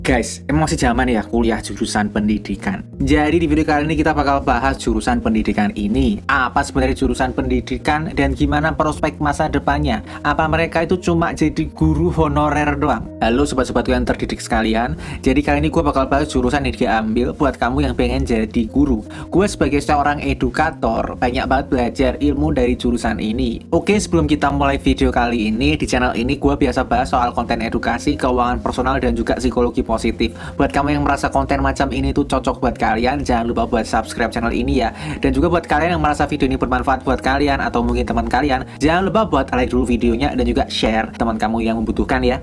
Guys, emang masih zaman ya kuliah jurusan pendidikan. Jadi di video kali ini kita bakal bahas jurusan pendidikan ini. Apa sebenarnya jurusan pendidikan dan gimana prospek masa depannya? Apa mereka itu cuma jadi guru honorer doang? Halo sobat-sobatku yang terdidik sekalian. Jadi kali ini gue bakal bahas jurusan yang diambil buat kamu yang pengen jadi guru. Gue sebagai seorang edukator banyak banget belajar ilmu dari jurusan ini. Oke, sebelum kita mulai video kali ini, di channel ini gue biasa bahas soal konten edukasi, keuangan personal dan juga psikologi positif. Buat kamu yang merasa konten macam ini tuh cocok buat kalian, jangan lupa buat subscribe channel ini ya. Dan juga buat kalian yang merasa video ini bermanfaat buat kalian atau mungkin teman kalian, jangan lupa buat like dulu videonya dan juga share teman kamu yang membutuhkan ya.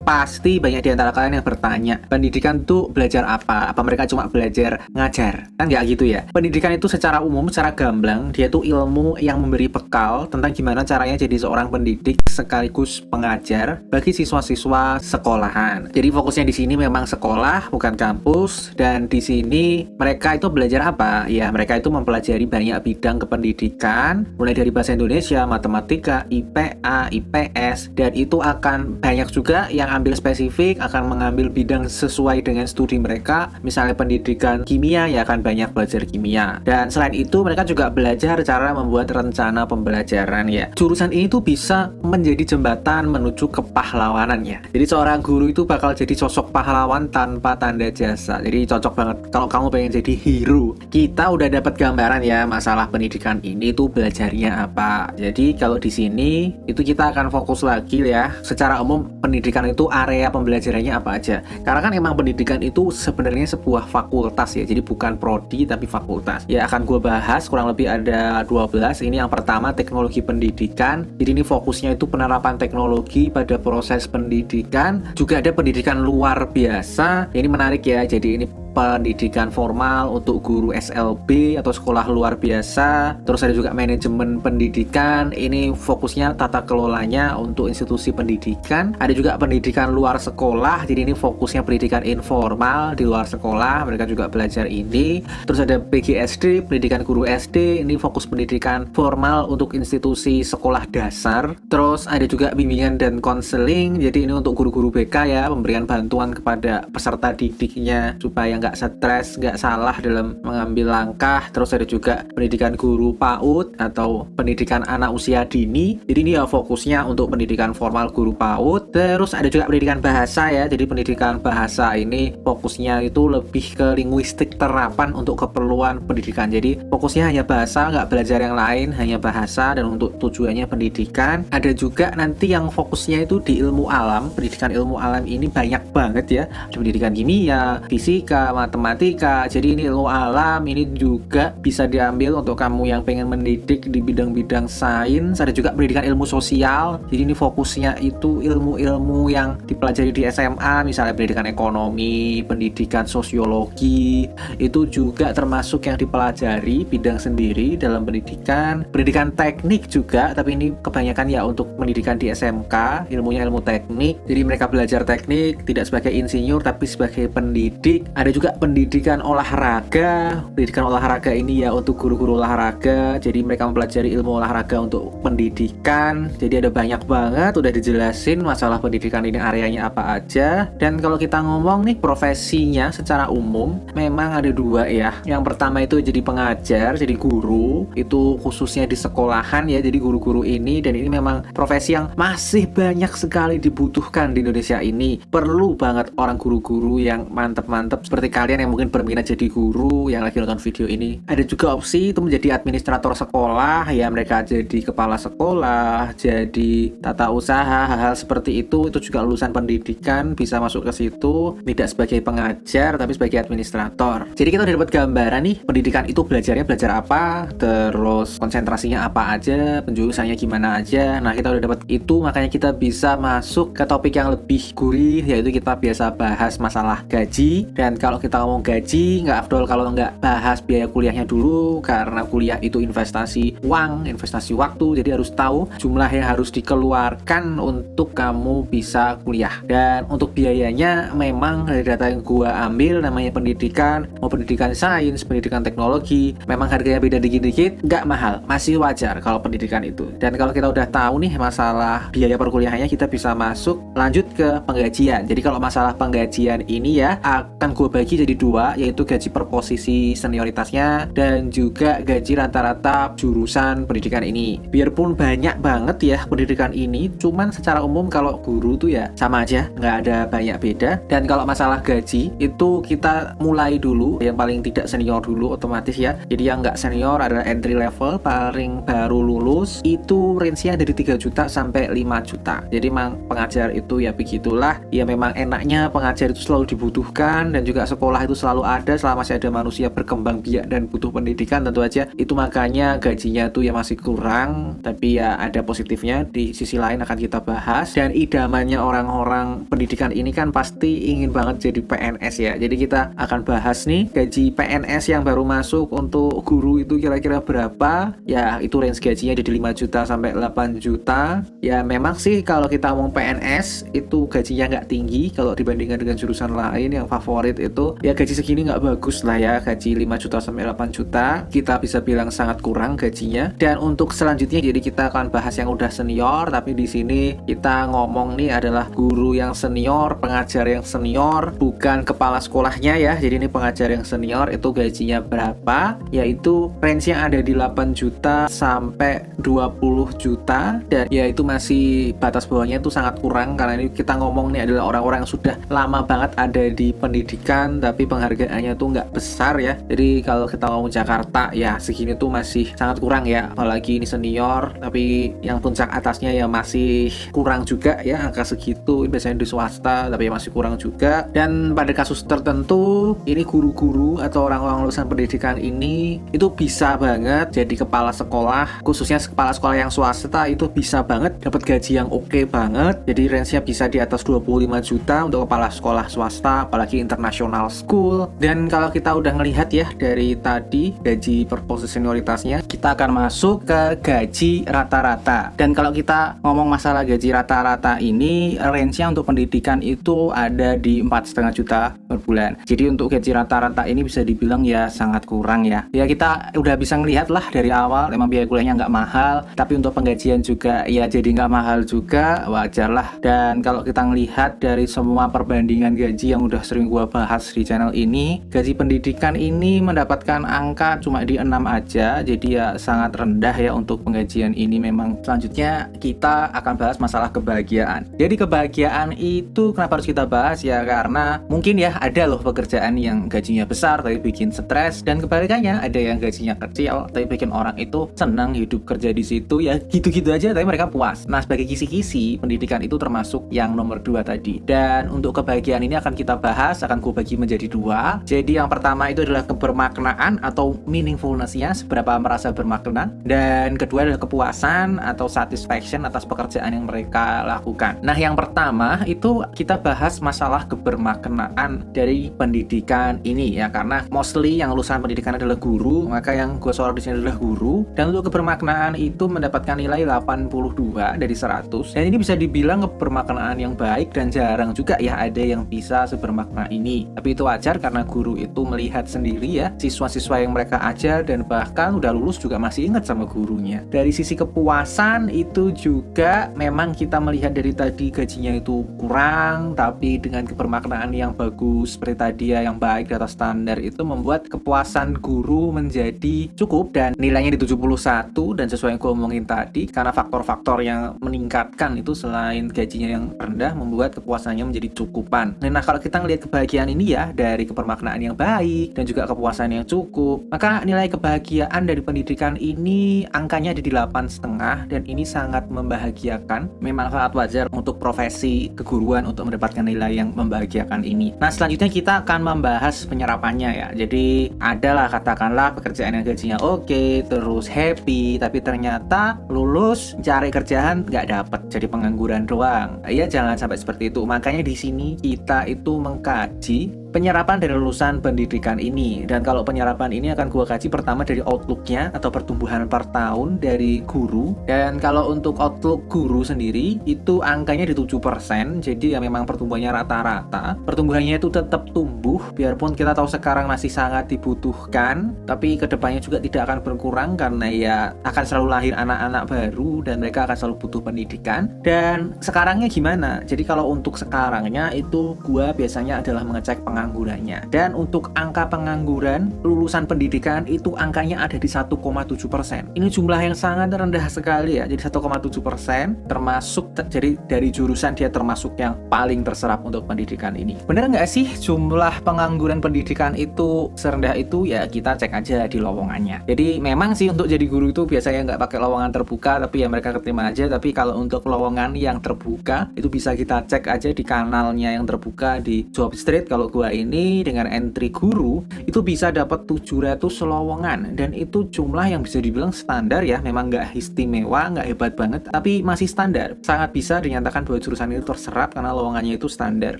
Pasti banyak di antara kalian yang bertanya, pendidikan tuh belajar apa? Apa mereka cuma belajar ngajar? Kan nggak gitu ya. Pendidikan itu secara umum, secara gamblang, dia tuh ilmu yang memberi bekal tentang gimana caranya jadi seorang pendidik sekaligus pengajar bagi siswa-siswa sekolahan. Jadi fokusnya di sini memang sekolah, bukan kampus. Dan di sini mereka itu belajar apa? Ya, mereka itu mempelajari banyak bidang kependidikan, mulai dari bahasa Indonesia, matematika, IPA, IPS, dan itu akan banyak juga yang ambil spesifik, akan mengambil bidang sesuai dengan studi mereka. Misalnya pendidikan kimia, ya akan banyak belajar kimia. Dan selain itu mereka juga belajar cara membuat rencana pembelajaran ya. Jurusan ini tuh bisa menjadi jembatan menuju kepahlawanan ya. Jadi seorang guru itu bakal jadi sosok pahlawan tanpa tanda jasa. Jadi cocok banget kalau kamu pengen jadi hero. Kita udah dapat gambaran ya masalah pendidikan ini tuh belajarnya apa. Jadi kalau di sini itu kita akan fokus lagi ya. Secara umum pendidikan itu area pembelajarannya apa aja. Karena kan emang pendidikan itu sebenarnya sebuah fakultas ya. Jadi bukan prodi tapi fakultas. Ya akan gue bahas kurang lebih ada 12. Ini yang pertama teknologi pendidikan. Jadi ini fokusnya itu penerapan teknologi pada proses pendidikan. Juga ada pendidikan luar biasa. Ini menarik ya. Jadi ini pendidikan formal untuk guru SLB atau sekolah luar biasa. Terus ada juga manajemen pendidikan. Ini fokusnya tata kelolanya untuk institusi pendidikan. Ada juga pendidikan luar sekolah. Jadi ini fokusnya pendidikan informal di luar sekolah. Mereka juga belajar ini. Terus ada PGSD, pendidikan guru SD. Ini fokus pendidikan formal untuk institusi sekolah dasar. Terus ada juga bimbingan dan konseling. Jadi ini untuk guru-guru BK ya, pemberian bantuan kepada peserta didiknya supaya nggak stres, nggak salah dalam mengambil langkah. Terus ada juga pendidikan guru PAUD atau pendidikan anak usia dini. Jadi ini ya fokusnya untuk pendidikan formal guru PAUD. Terus ada juga pendidikan bahasa ya. Jadi pendidikan bahasa ini fokusnya itu lebih ke linguistik terapan untuk keperluan pendidikan. Jadi fokusnya hanya bahasa, nggak belajar yang lain, hanya bahasa dan untuk tujuannya pendidikan. Ada juga nanti yang fokusnya itu di ilmu alam. Pendidikan ilmu alam ini banyak banget ya. Ada pendidikan kimia, fisika, matematika. Jadi ini ilmu alam ini juga bisa diambil untuk kamu yang pengen mendidik di bidang-bidang sains. Ada juga pendidikan ilmu sosial. Jadi ini fokusnya itu ilmu-ilmu yang dipelajari di SMA, misalnya pendidikan ekonomi, pendidikan sosiologi. Itu juga termasuk yang dipelajari bidang sendiri dalam pendidikan. Pendidikan teknik juga, tapi ini kebanyakan ya untuk pendidikan di SMK, ilmunya ilmu teknik. Jadi mereka belajar teknik tidak sebagai insinyur tapi sebagai pendidik. Ada juga pendidikan olahraga. Pendidikan olahraga ini ya untuk guru-guru olahraga. Jadi mereka mempelajari ilmu olahraga untuk pendidikan. Jadi ada banyak banget udah dijelasin masalah pendidikan ini areanya apa aja. Dan kalau kita ngomong nih profesinya secara umum memang ada dua ya. Yang pertama itu jadi pengajar, jadi guru. Itu khususnya di sekolahan ya. Jadi guru-guru ini, dan ini memang profesi yang masih banyak sekali dibutuhkan di Indonesia ini. Perlu banget orang guru-guru yang mantep-mantep seperti kalian yang mungkin berminat jadi guru yang lagi nonton video ini. Ada juga opsi itu menjadi administrator sekolah ya, mereka jadi kepala sekolah, jadi tata usaha, hal-hal seperti itu juga lulusan pendidikan bisa masuk ke situ, tidak sebagai pengajar tapi sebagai administrator. Jadi kita udah dapat gambaran nih pendidikan itu belajar apa, terus konsentrasinya apa aja, penjurusannya gimana aja. Nah kita udah dapat itu, makanya kita bisa masuk ke topik yang lebih gurih, yaitu kita biasa bahas masalah gaji. Dan kalau kalau kita ngomong gaji, nggak afdol kalau nggak bahas biaya kuliahnya dulu, karena kuliah itu investasi uang, investasi waktu, jadi harus tahu jumlah yang harus dikeluarkan untuk kamu bisa kuliah. Dan untuk biayanya memang dari data yang gua ambil, namanya pendidikan, mau pendidikan sains, pendidikan teknologi, memang harganya beda dikit-dikit, nggak mahal, masih wajar kalau pendidikan itu. Dan kalau kita udah tahu nih masalah biaya perkuliahannya, kita bisa masuk lanjut ke penggajian. Jadi kalau masalah penggajian ini ya akan gue bagi jadi dua, yaitu gaji per posisi senioritasnya dan juga gaji rata-rata jurusan pendidikan ini. Biarpun banyak banget ya pendidikan ini, cuman secara umum kalau guru tuh ya sama aja, nggak ada banyak beda. Dan kalau masalah gaji itu kita mulai dulu yang paling tidak senior dulu otomatis ya. Jadi yang nggak senior adalah entry level, paling baru lulus itu range-nya dari 3 juta sampai 5 juta. Jadi memang pengajar itu ya begitulah, ya memang enaknya pengajar itu selalu dibutuhkan dan juga sekolah itu selalu ada selama masih ada manusia berkembang biak dan butuh pendidikan tentu aja. Itu makanya gajinya tuh ya masih kurang, tapi ya ada positifnya di sisi lain akan kita bahas. Dan idamannya orang-orang pendidikan ini kan pasti ingin banget jadi PNS ya. Jadi kita akan bahas nih gaji PNS yang baru masuk untuk guru itu kira-kira berapa. Ya itu range gajinya dari 5 juta sampai 8 juta. Ya memang sih kalau kita ngomong PNS itu gajinya nggak tinggi kalau dibandingkan dengan jurusan lain yang favorit itu. Ya gaji segini nggak bagus lah ya, gaji 5 juta sampai 8 juta kita bisa bilang sangat kurang gajinya. Dan untuk selanjutnya jadi kita akan bahas yang udah senior, tapi di sini kita ngomong nih adalah guru yang senior, pengajar yang senior, bukan kepala sekolahnya ya. Jadi ini pengajar yang senior itu gajinya berapa, yaitu range yang ada di 8 juta sampai 20 juta. Dan ya itu masih batas bawahnya itu sangat kurang, karena ini kita ngomong nih adalah orang-orang yang sudah lama banget ada di pendidikan tapi penghargaannya tuh nggak besar ya. Jadi kalau kita ngomong Jakarta ya segini tuh masih sangat kurang ya, apalagi ini senior tapi yang puncak atasnya ya masih kurang juga ya angka segitu. Ini biasanya di swasta tapi masih kurang juga. Dan pada kasus tertentu ini guru-guru atau orang-orang lulusan pendidikan ini itu bisa banget jadi kepala sekolah, khususnya kepala sekolah yang swasta itu bisa banget dapat gaji yang oke banget. Jadi range-nya bisa di atas 25 juta untuk kepala sekolah swasta, apalagi international school. Dan kalau kita udah ngelihat ya dari tadi gaji per posisi senioritasnya, kita akan masuk ke gaji rata-rata. Dan kalau kita ngomong masalah gaji rata-rata ini, range-nya untuk pendidikan itu ada di 4,5 juta per bulan. Jadi untuk gaji rata-rata ini bisa dibilang ya sangat kurang ya. Ya kita udah bisa ngelihat lah dari awal memang biaya kuliahnya nggak mahal, tapi untuk penggajian juga ya jadi nggak mahal juga, wajar lah. Dan kalau kita ngelihat dari semua perbandingan gaji yang udah sering gua bahas di channel ini, gaji pendidikan ini mendapatkan angka cuma di 6 aja, jadi ya sangat rendah ya untuk penggajian ini. Memang selanjutnya kita akan bahas masalah kebahagiaan. Jadi kebahagiaan itu kenapa harus kita bahas ya, karena mungkin ya ada loh pekerjaan yang gajinya besar tapi bikin stres, dan kebalikannya ada yang gajinya kecil tapi bikin orang itu senang hidup kerja di situ ya gitu-gitu aja tapi mereka puas. Nah sebagai kisi-kisi pendidikan itu termasuk yang nomor 2 tadi. Dan untuk kebahagiaan ini akan kita bahas, akan gue bagi menjadi 2. Jadi yang pertama itu adalah kebermaknaan atau meaningfulness-nya, seberapa merasa bermakna. Dan kedua adalah kepuasan atau satisfaction atas pekerjaan yang mereka lakukan. Nah yang pertama itu kita bahas masalah kebermaknaan dari pendidikan ini ya, karena mostly yang lulusan pendidikan adalah guru, maka yang gue sorot di sini adalah guru. Dan untuk kebermaknaan itu mendapatkan nilai 82 dari 100. Dan ini bisa dibilang kebermaknaan yang baik, dan jarang juga ya ada yang bisa sebermakna ini. Tapi itu wajar karena guru itu melihat sendiri ya siswa-siswa yang mereka ajar, dan bahkan udah lulus juga masih ingat sama gurunya. Dari sisi kepuasan itu juga memang kita melihat dari tadi gajinya itu kurang, tapi dengan kebermaknaan yang bagus seperti tadi ya, yang baik di atas standar, itu membuat kepuasan guru menjadi cukup dan nilainya di 71. Dan sesuai yang gue omongin tadi, karena faktor-faktor yang meningkatkan itu selain gajinya yang rendah membuat kepuasannya menjadi cukupan. Nah kalau kita ngelihat kebahagiaan ini ya dari kebermaknaan yang baik dan juga kepuasan yang cukup, maka nilai kebahagiaan dari pendidikan ini angkanya ada di 8,5, dan ini sangat membahagiakan. Memang sangat wajar untuk profesi keguruan untuk mendapatkan nilai yang membahagiakan ini. Nah selanjutnya kita akan membahas penyerapannya ya. Jadi adalah katakanlah pekerjaan yang gajinya oke, terus happy, tapi ternyata lulus cari kerjaan nggak dapet, jadi pengangguran doang. Ya jangan sampai seperti itu. Makanya di sini kita itu mengkaji penyerapan dari lulusan pendidikan ini. Dan kalau penyerapan ini akan gue kaji pertama dari outlook-nya atau pertumbuhan per tahun dari guru. Dan kalau untuk outlook guru sendiri itu angkanya di 7%, jadi ya memang pertumbuhannya rata-rata. Pertumbuhannya itu tetap tumbuh, biarpun kita tahu sekarang masih sangat dibutuhkan, tapi kedepannya juga tidak akan berkurang karena ya akan selalu lahir anak-anak baru dan mereka akan selalu butuh pendidikan. Dan sekarangnya gimana? Jadi kalau untuk sekarangnya itu gua biasanya adalah mengecek penganggurannya. Dan untuk angka pengangguran lulusan pendidikan itu angkanya ada di 1,7%. Ini jumlah yang sangat rendah sekali ya. Jadi 1,7% termasuk jadi dari jurusan dia termasuk yang paling terserap untuk pendidikan ini. Bener nggak sih jumlah pengangguran pendidikan itu serendah itu? Ya kita cek aja di lowongannya. Jadi memang sih untuk jadi guru itu biasanya nggak pakai lowongan terbuka, tapi ya mereka keterima aja. Tapi kalau untuk lowongan yang terbuka itu bisa kita cek aja di kanalnya yang terbuka di Jobstreet. Kalau gua ini dengan entry guru itu bisa dapat 700 lowongan, dan itu jumlah yang bisa dibilang standar ya, memang nggak istimewa, nggak hebat banget, tapi masih standar. Sangat bisa dinyatakan bahwa jurusan itu terserap karena lowongannya itu standar.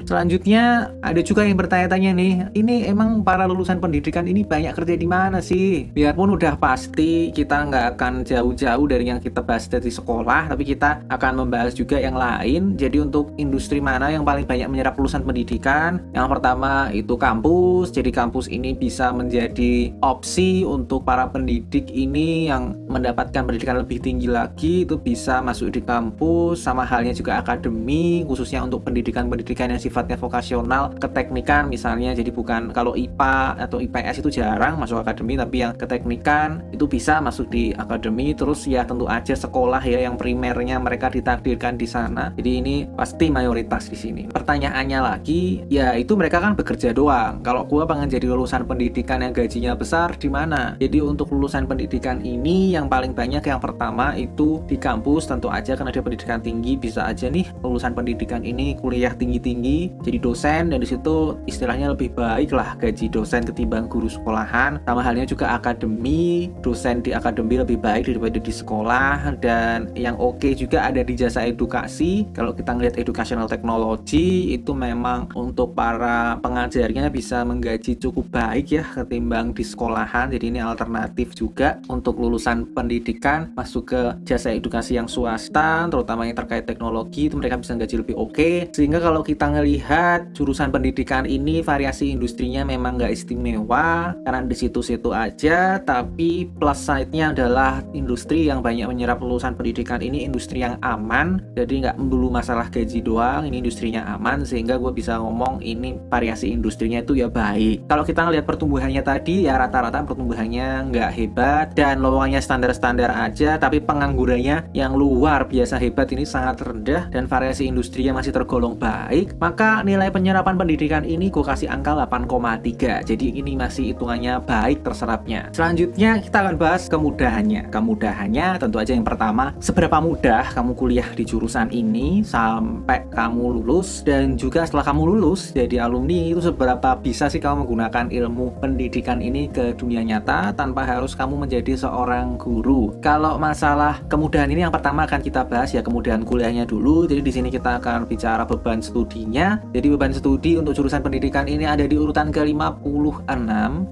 Selanjutnya ada juga yang bertanya-tanya nih, ini emang para lulusan pendidikan ini banyak kerja di mana sih? Biarpun udah pasti kita nggak akan jauh-jauh dari yang kita bahas dari sekolah, tapi kita akan membahas juga yang lain. Jadi untuk industri mana yang paling banyak menyerap lulusan pendidikan? Yang pertama itu kampus. Jadi kampus ini bisa menjadi opsi untuk para pendidik ini yang mendapatkan pendidikan lebih tinggi lagi, itu bisa masuk di kampus. Sama halnya juga akademi, khususnya untuk pendidikan-pendidikan yang sifatnya vokasional, keteknikan misalnya. Jadi bukan kalau IPA atau IPS itu jarang masuk akademi, tapi yang keteknikan itu bisa masuk di akademi. Terus ya tentu aja sekolah ya yang primernya mereka ditakdirkan di sana. Jadi ini pasti mayoritas di sini. Pertanyaannya lagi, ya itu mereka kan bekerja doang. Kalau gua pengen jadi lulusan pendidikan yang gajinya besar di mana? Jadi untuk lulusan pendidikan ini yang paling banyak yang pertama itu di kampus tentu aja karena dia pendidikan tinggi. Bisa aja nih lulusan pendidikan ini kuliah tinggi-tinggi jadi dosen, dan di situ istilahnya lebih baik lah gaji dosen ketimbang guru sekolahan. Sama halnya juga akademi, dosen di akademi lebih baik daripada di sekolah. Dan yang oke juga ada di jasa edukasi. Kalau kita ngelihat educational technology itu memang untuk para pengajarnya bisa menggaji cukup baik ya ketimbang di sekolahan. Jadi ini alternatif juga untuk lulusan pendidikan masuk ke jasa edukasi yang swasta, terutama yang terkait teknologi, itu mereka bisa gaji lebih oke. Sehingga kalau kita ngelihat jurusan pendidikan ini variasi industrinya memang nggak istimewa karena di situ-situ aja, tapi plus side-nya adalah industri yang banyak menyerap lulusan pendidikan ini industri yang aman. Jadi nggak melulu masalah gaji doang, ini industrinya aman, sehingga gue bisa ngomong ini variasi industrinya itu ya baik. Kalau kita ngelihat pertumbuhannya tadi ya rata-rata pertumbuhannya nggak hebat dan lowongannya standar-standar aja, tapi penganggurannya yang luar biasa hebat, ini sangat rendah dan variasi industrinya masih tergolong baik. Maka nilai penyerapan pendidikan ini gue kasih angka 8,3. Jadi ini masih hitungannya baik terserapnya. Selanjutnya kita akan bahas kemudahannya. Kemudahannya tentu aja yang pertama, seberapa mudah kamu kuliah di jurusan ini sampai kamu lulus, dan juga setelah kamu lulus jadi alumni itu seberapa bisa sih kamu menggunakan ilmu pendidikan ini ke dunia nyata tanpa harus kamu menjadi seorang guru. Kalau masalah kemudahan ini yang pertama akan kita bahas ya kemudahan kuliahnya dulu. Jadi di sini kita akan bicara beban studinya. Jadi beban studi untuk jurusan pendidikan ini ada di urutan ke-56.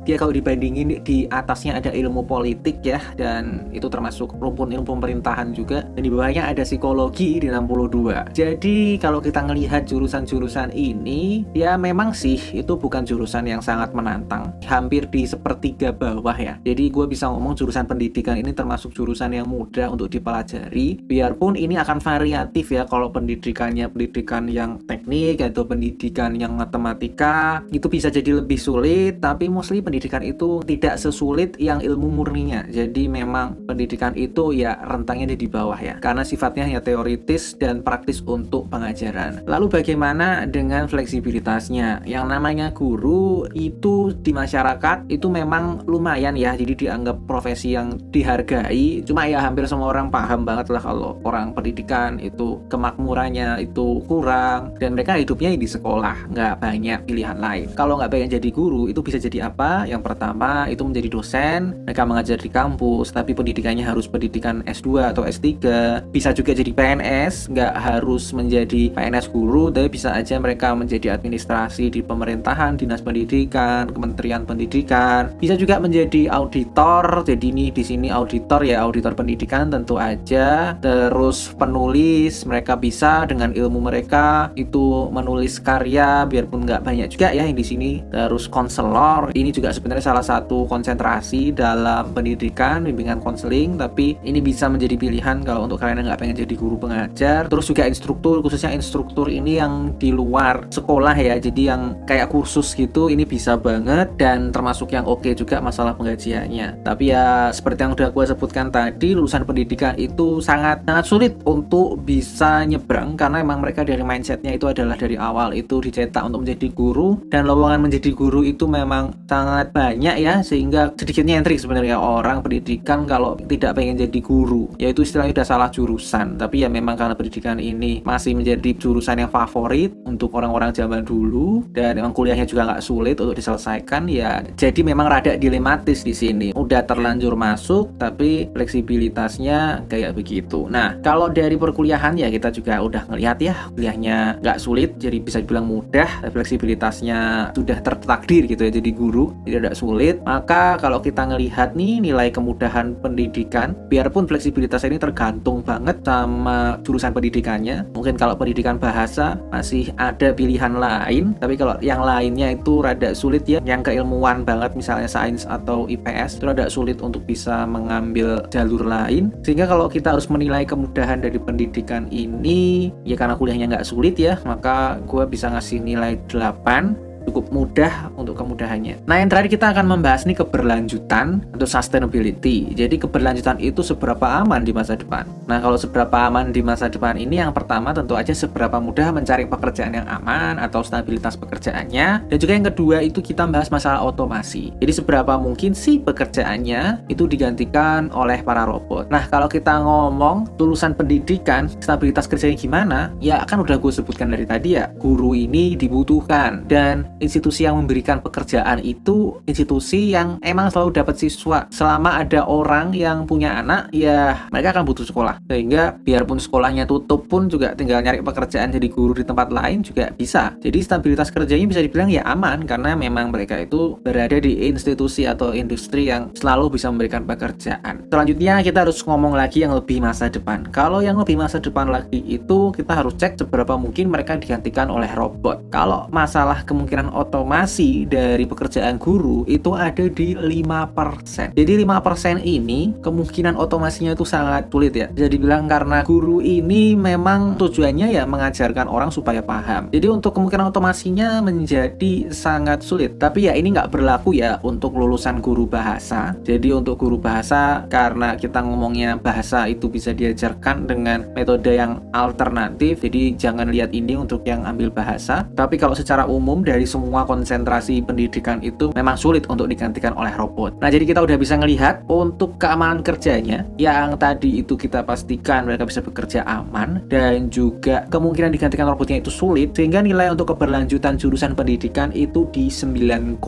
Dia kalau dibandingin di atasnya ada ilmu politik ya, dan itu termasuk rumpun ilmu pemerintahan juga, dan di bawahnya ada psikologi di 62. Jadi kalau kita ngelihat jurusan-jurusan ini ya memang sih itu bukan jurusan yang sangat menantang, hampir di sepertiga bawah ya. Jadi gue bisa ngomong jurusan pendidikan ini termasuk jurusan yang mudah untuk dipelajari, biarpun ini akan variatif ya. Kalau pendidikannya pendidikan yang teknik atau pendidikan yang matematika itu bisa jadi lebih sulit, tapi mostly pendidikan itu tidak sesulit yang ilmu murninya. Jadi memang pendidikan itu ya rentangnya di bawah ya, karena sifatnya ya teoritis dan praktis untuk pengajaran. Lalu bagaimana dengan fleksibilitasnya? Yang namanya guru itu di masyarakat itu memang lumayan ya, jadi dianggap profesi yang dihargai. Cuma ya hampir semua orang paham banget lah kalau orang pendidikan itu kemakmurannya itu kurang, dan mereka hidupnya di sekolah, nggak banyak pilihan lain. Kalau nggak pengen jadi guru itu bisa jadi apa? Yang pertama itu menjadi dosen, mereka mengajar di kampus, tapi pendidikannya harus pendidikan S2 atau S3. Bisa juga jadi PNS, nggak harus menjadi PNS guru, tapi bisa aja mereka menjadi administrasi di pemerintahan, dinas pendidikan, kementerian pendidikan. Bisa juga menjadi auditor. Jadi ini di sini auditor ya, auditor pendidikan tentu aja. Terus penulis, mereka bisa dengan ilmu mereka itu menulis karya biarpun nggak banyak juga ya yang di sini. Terus konselor, ini juga sebenarnya salah satu konsentrasi dalam pendidikan, bimbingan konseling, tapi ini bisa menjadi pilihan kalau untuk kalian yang nggak pengen jadi guru pengajar. Terus juga instruktur, khususnya instruktur ini yang di luar sekolah ya, jadi yang kayak kursus gitu, ini bisa banget dan termasuk yang oke juga masalah penggajiannya. Tapi ya seperti yang udah gue sebutkan tadi, lulusan pendidikan itu sangat sulit untuk bisa nyebrang karena emang mereka dari mindsetnya itu adalah dari awal itu dicetak untuk menjadi guru, dan lowongan menjadi guru itu memang sangat banyak ya, sehingga sedikitnya entry sebenarnya orang pendidikan kalau tidak pengen jadi guru, yaitu istilahnya udah salah jurusan. Tapi ya memang karena pendidikan ini masih menjadi jurusan yang favorit untuk orang-orang zaman dulu dan memang kuliahnya juga nggak sulit untuk diselesaikan ya, jadi memang rada dilematis di sini. Udah terlanjur masuk tapi fleksibilitasnya kayak begitu. Nah, kalau dari perkuliahan ya kita juga udah ngelihat ya, kuliahnya nggak sulit, jadi bisa dibilang mudah, fleksibilitasnya sudah tertakdir gitu ya jadi guru, tidak sulit. Maka kalau kita ngelihat nih nilai kemudahan pendidikan, biarpun fleksibilitas ini tergantung banget sama jurusan pendidikannya. Mungkin kalau pendidikan bahasa masih ada pilihan lain, tapi kalau yang lainnya itu rada sulit ya, yang keilmuan banget misalnya sains atau IPS itu rada sulit untuk bisa mengambil jalur lain. Sehingga kalau kita harus menilai kemudahan dari pendidikan ini ya karena kuliahnya nggak sulit ya, maka gue bisa ngasih nilai 8. Cukup mudah untuk kemudahannya. Nah, yang terakhir kita akan membahas nih keberlanjutan atau sustainability. Jadi keberlanjutan itu seberapa aman di masa depan. Nah, kalau seberapa aman di masa depan ini, yang pertama tentu aja seberapa mudah mencari pekerjaan yang aman atau stabilitas pekerjaannya. Dan juga yang kedua itu kita bahas masalah otomasi. Jadi seberapa mungkin sih pekerjaannya itu digantikan oleh para robot. Nah, kalau kita ngomong lulusan pendidikan, stabilitas kerjanya gimana? Ya kan udah gue sebutkan dari tadi ya, guru ini dibutuhkan, dan institusi yang memberikan pekerjaan itu institusi yang emang selalu dapat siswa. Selama ada orang yang punya anak, ya mereka akan butuh sekolah. Sehingga biarpun sekolahnya tutup pun juga tinggal nyari pekerjaan jadi guru di tempat lain juga bisa. Jadi stabilitas kerjanya bisa dibilang ya aman, karena memang mereka itu berada di institusi atau industri yang selalu bisa memberikan pekerjaan. Selanjutnya kita harus ngomong lagi yang lebih masa depan. Kalau yang lebih masa depan lagi itu kita harus cek seberapa mungkin mereka digantikan oleh robot. Kalau masalah kemungkinan otomasi dari pekerjaan guru itu ada di 5%. Jadi 5% ini kemungkinan otomasinya itu sangat sulit ya. Jadi bilang karena guru ini memang tujuannya ya mengajarkan orang supaya paham. Jadi untuk kemungkinan otomasinya menjadi sangat sulit. Tapi ya ini nggak berlaku ya untuk lulusan guru bahasa. Jadi untuk guru bahasa, karena kita ngomongnya bahasa itu bisa diajarkan dengan metode yang alternatif. Jadi jangan lihat ini untuk yang ambil bahasa. Tapi kalau secara umum dari semua konsentrasi pendidikan itu memang sulit untuk digantikan oleh robot. Nah, jadi kita udah bisa ngelihat untuk keamanan kerjanya yang tadi itu kita pastikan mereka bisa bekerja aman, dan juga kemungkinan digantikan robotnya itu sulit, sehingga nilai untuk keberlanjutan jurusan pendidikan itu di 9,5.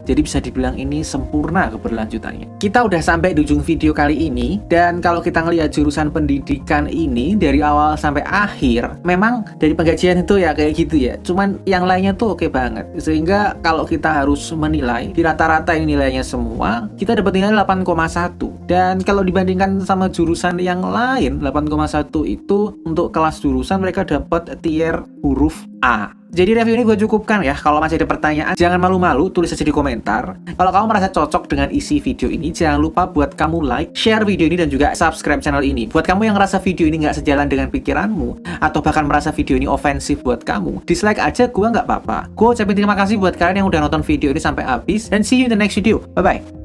Jadi bisa dibilang ini sempurna keberlanjutannya. Kita udah sampai di ujung video kali ini, dan kalau kita ngelihat jurusan pendidikan ini dari awal sampai akhir, memang dari penggajian itu ya kayak gitu ya. Cuman yang lainnya tuh oke banget. Sehingga kalau kita harus menilai di rata-rata ini nilainya semua, kita dapat nilai 8,1. Dan kalau dibandingkan sama jurusan yang lain, 8,1 itu untuk kelas jurusan mereka dapat tier huruf A. Jadi review ini gue cukupkan ya. Kalau masih ada pertanyaan, jangan malu-malu, tulis aja di komentar. Kalau kamu merasa cocok dengan isi video ini, jangan lupa buat kamu like, share video ini, dan juga subscribe channel ini. Buat kamu yang ngerasa video ini nggak sejalan dengan pikiranmu, atau bahkan merasa video ini ofensif buat kamu, dislike aja, gue nggak apa-apa. Gue ucapin terima kasih buat kalian yang udah nonton video ini sampai habis, dan see you in the next video. Bye-bye.